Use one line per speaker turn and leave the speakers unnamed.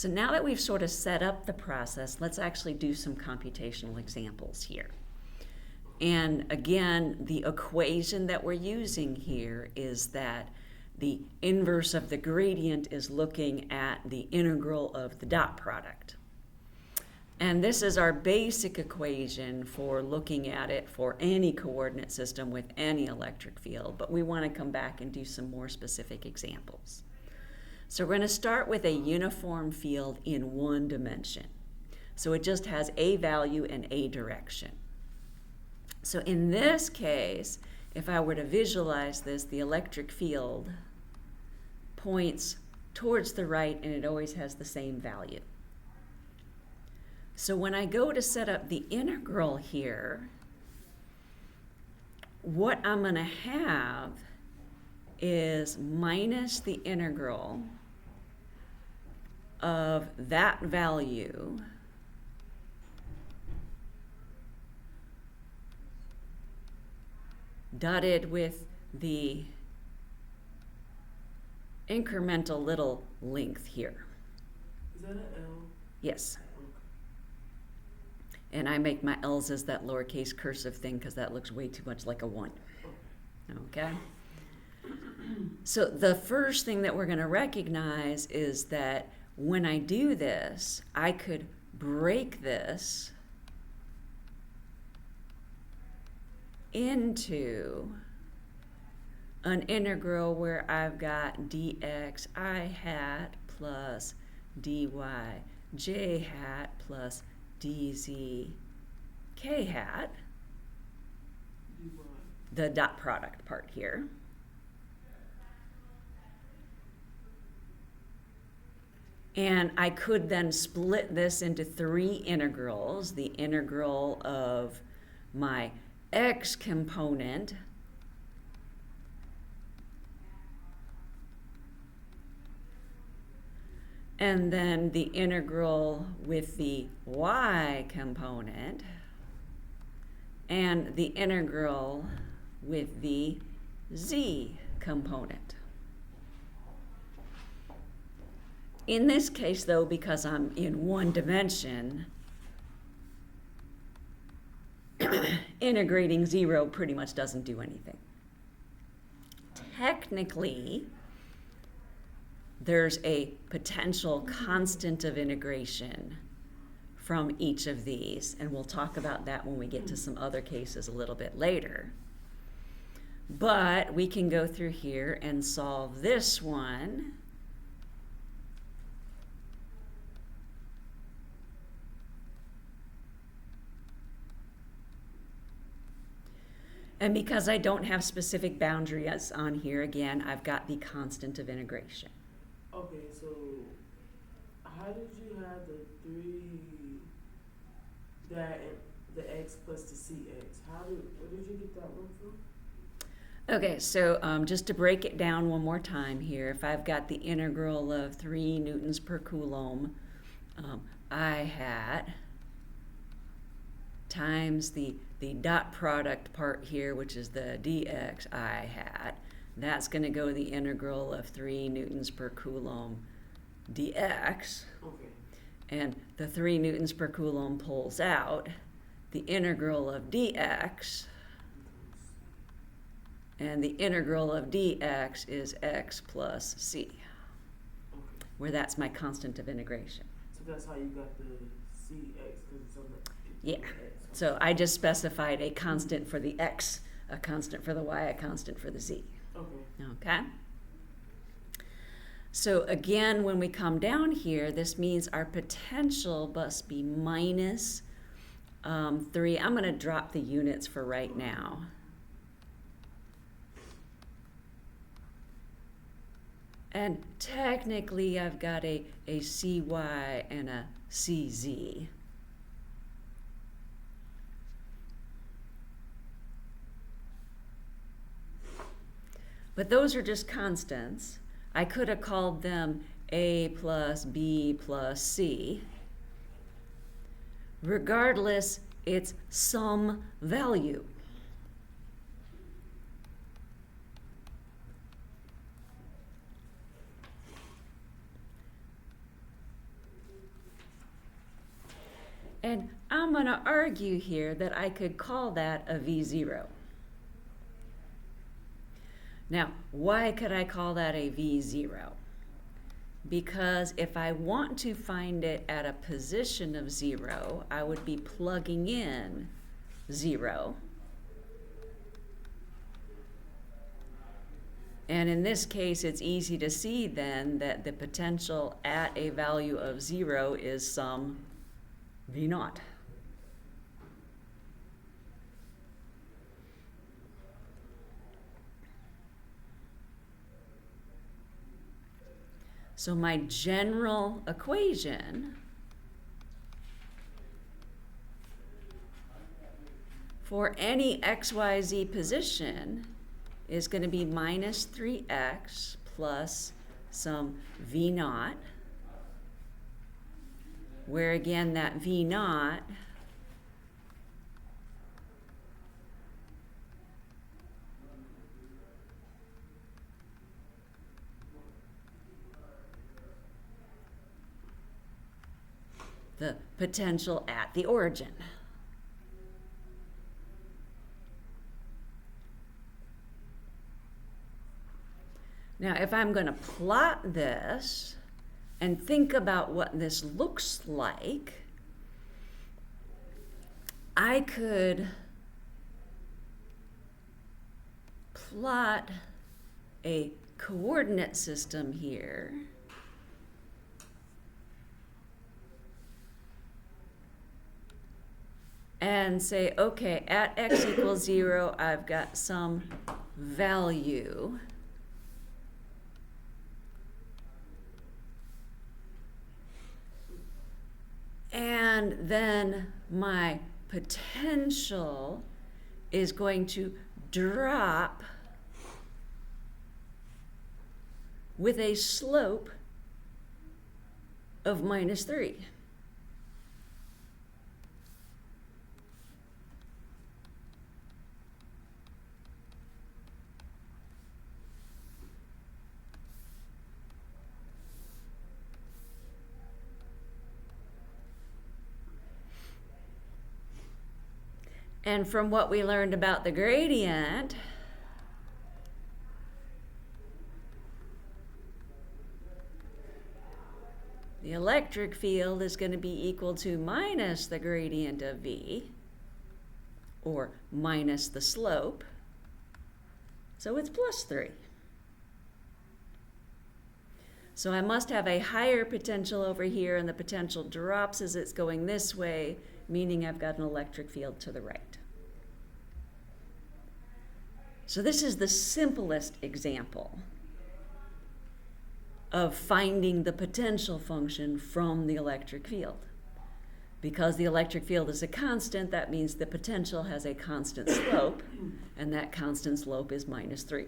So now that we've sort of set up the process, let's actually do some computational examples here. And again, the equation that we're using here is that the inverse of the gradient is looking at the integral of the dot product. And this is our basic equation for looking at it for any coordinate system with any electric field, but we want to come back and do some more specific examples. So we're going to start with a uniform field in one dimension. So it just has a value and a direction. So in this case, if I were to visualize this, the electric field points towards the right and it always has the same value. So when I go to set up the integral here, what I'm going to have is minus the integral of that value dotted with the incremental little length here.
Is that an L?
Yes. And I make my L's as that lowercase cursive thing because that looks way too much like a 1. Okay? So the first thing that we're going to recognize is that when I do this, I could break this into an integral where I've got dx I hat plus dy j hat plus dz k hat, the dot product part here. And I could then split this into 3 integrals, the integral of my x component and then the integral with the y component and the integral with the z component. In this case, though, because I'm in one dimension, integrating 0 pretty much doesn't do anything. Technically, there's a potential constant of integration from each of these, and we'll talk about that when we get to some other cases a little bit later. But we can go through here and solve this one. And because I don't have specific boundaries on here, again, I've got the constant of integration.
Okay, so how did you have the 3, that the x plus the cx? Where did you get that one from?
Okay, so just to break it down one more time here, if I've got the integral of 3 newtons per coulomb, I hat times the dot product part here, which is the dx I hat, that's going to go the integral of 3 newtons per coulomb dx.
Okay.
And the 3 newtons per coulomb pulls out. The integral of dx, and the integral of dx is x plus c,
Okay.
where that's my constant of integration.
So that's how you got the cx, because it's on the
Yeah.
X.
So I just specified a constant for the x, a constant for the y, a constant for the z.
Okay.
Okay? So again, when we come down here, this means our potential must be minus 3. I'm going to drop the units for right now. And technically, I've got a cy and a cz. But those are just constants. I could have called them a plus b plus c. Regardless, it's some value. And I'm going to argue here that I could call that a V0. Now, why could I call that a V0? Because if I want to find it at a position of 0, I would be plugging in 0. And in this case, it's easy to see then that the potential at a value of 0 is some V0. So my general equation for any xyz position is going to be minus 3x plus some v0, where again that v0 the potential at the origin. Now, if I'm going to plot this and think about what this looks like, I could plot a coordinate system here and say, okay, at x equals 0, I've got some value. And then my potential is going to drop with a slope of minus 3. And from what we learned about the gradient, the electric field is going to be equal to minus the gradient of V, or minus the slope. So it's plus 3. So I must have a higher potential over here, and the potential drops as it's going this way, meaning I've got an electric field to the right. So this is the simplest example of finding the potential function from the electric field. Because the electric field is a constant, that means the potential has a constant slope, and that constant slope is minus 3.